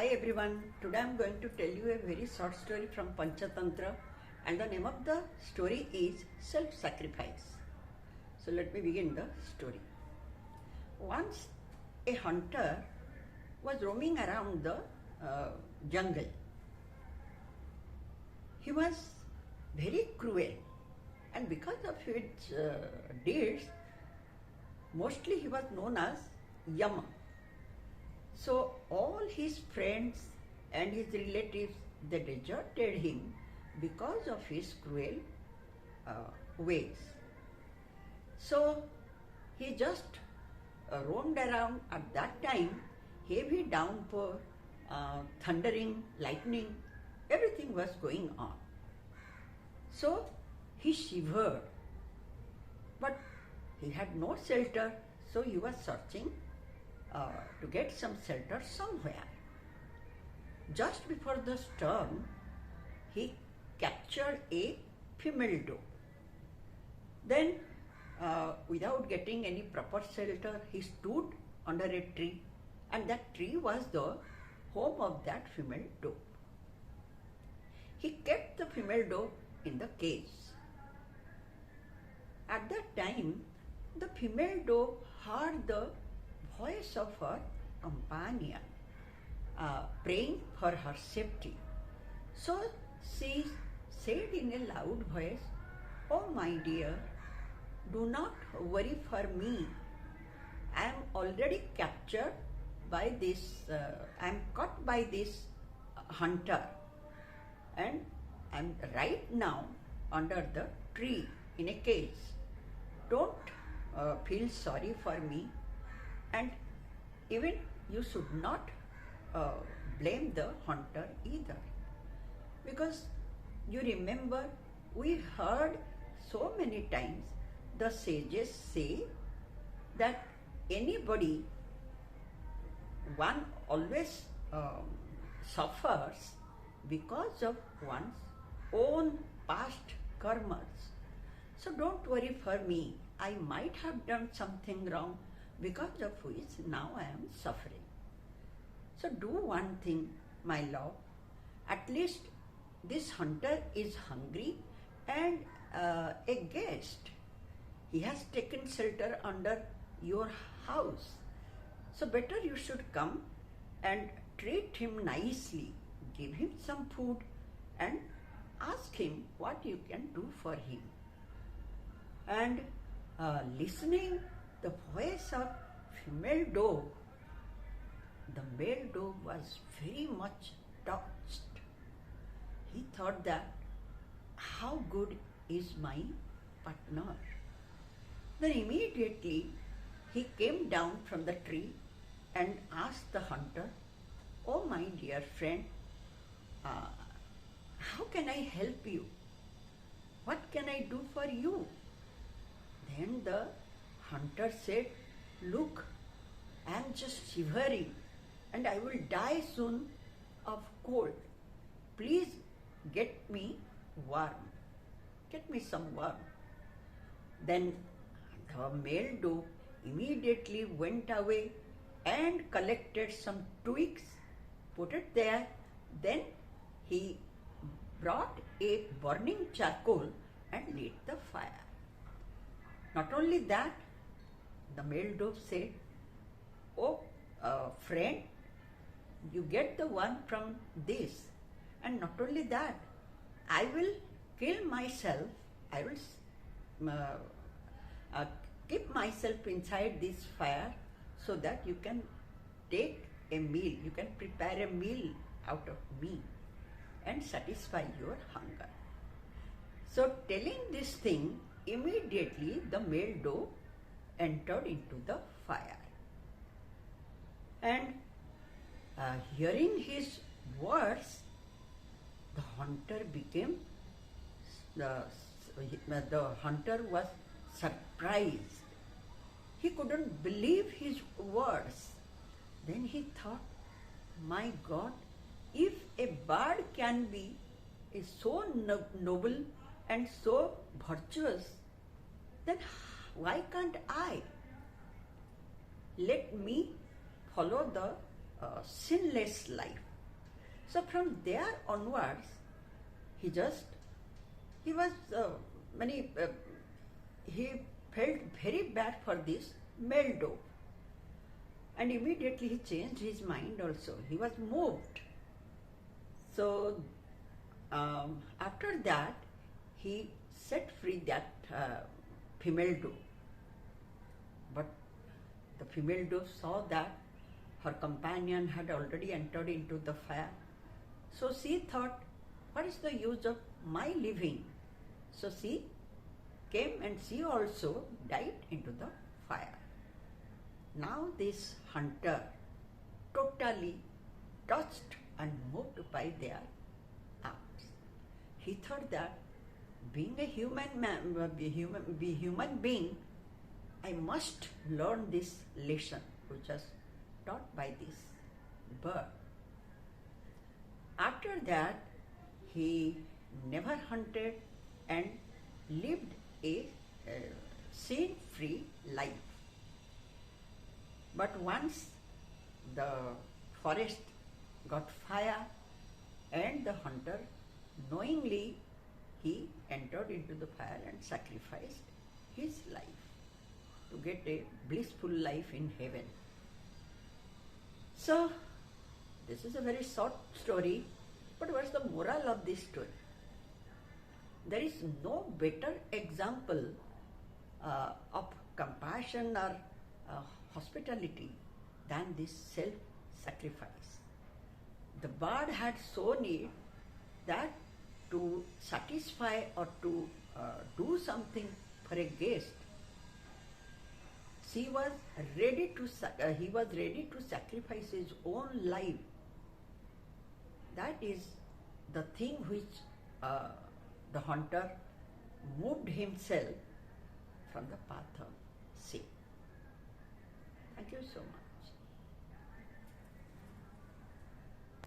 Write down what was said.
Hi everyone, today I am going to tell you a very short story from Panchatantra, and the name of the story is self-sacrifice. So let me begin the story. Once a hunter was roaming around the jungle. He was very cruel, and because of his deeds, mostly he was known as Yama. So all his friends and his relatives, they deserted him because of his cruel ways. So he just roamed around. At that time, heavy downpour, thundering, lightning, everything was going on. So he shivered, but he had no shelter, so he was searching to get some shelter somewhere. Just before the storm, he captured a female doe. Then, without getting any proper shelter, he stood under a tree, and that tree was the home of that female doe. He kept the female doe in the cage. At that time, the female doe heard the voice of her companion praying for her safety. So she said in a loud voice, "Oh my dear, do not worry for me. I am already captured by this, I am caught by this hunter, and I am right now under the tree in a cage. Don't feel sorry for me, and even you should not blame the hunter either. Because you remember, we heard so many times the sages say that anybody, one always suffers because of one's own past karmas. So don't worry for me. I might have done something wrong, because of which now I am suffering. So do one thing, my love. At least this hunter is hungry and a guest. He has taken shelter under your house. So better you should come and treat him nicely. Give him some food and ask him what you can do for him." And listening the voice of female doe, the male doe was very much touched. He thought that, how good is my partner. Then immediately he came down from the tree and asked the hunter, "Oh my dear friend, how can I help you? What can I do for you?" Then the hunter said, "Look, I am just shivering and I will die soon of cold. Please get me warm. Get me some warm." Then the male doe immediately went away and collected some twigs, put it there. Then he brought a burning charcoal and lit the fire. Not only that, the male doe said, "Oh, friend, you get the one from this. And not only that, I will kill myself. I will keep myself inside this fire so that you can take a meal, you can prepare a meal out of me and satisfy your hunger." So telling this thing, immediately the male doe entered into the fire. And hearing his words, the hunter was surprised. He couldn't believe his words. Then he thought, my God, if a bird can be so noble and so virtuous, then why can't I? Let me follow the sinless life. So from there onwards, he just, he was, he felt very bad for this male dove. And immediately he changed his mind also. He was moved. So after that, he set free that female dove. But the female dove saw that her companion had already entered into the fire. So she thought, what is the use of my living? So she came and she also dived into the fire. Now this hunter, totally touched and moved by their arms. He thought that being a human human being, I must learn this lesson which was taught by this bird. After that, he never hunted and lived a sin-free life. But once the forest got fire and the hunter, knowingly, he entered into the fire and sacrificed his life to get a blissful life in heaven. So, this is a very short story, but what's the moral of this story? There is no better example of compassion or hospitality than this self-sacrifice. The bird had shown it that to satisfy or to do something for a guest, he was ready to sacrifice his own life. That is the thing which the hunter moved himself from the path of sin. Thank you so much.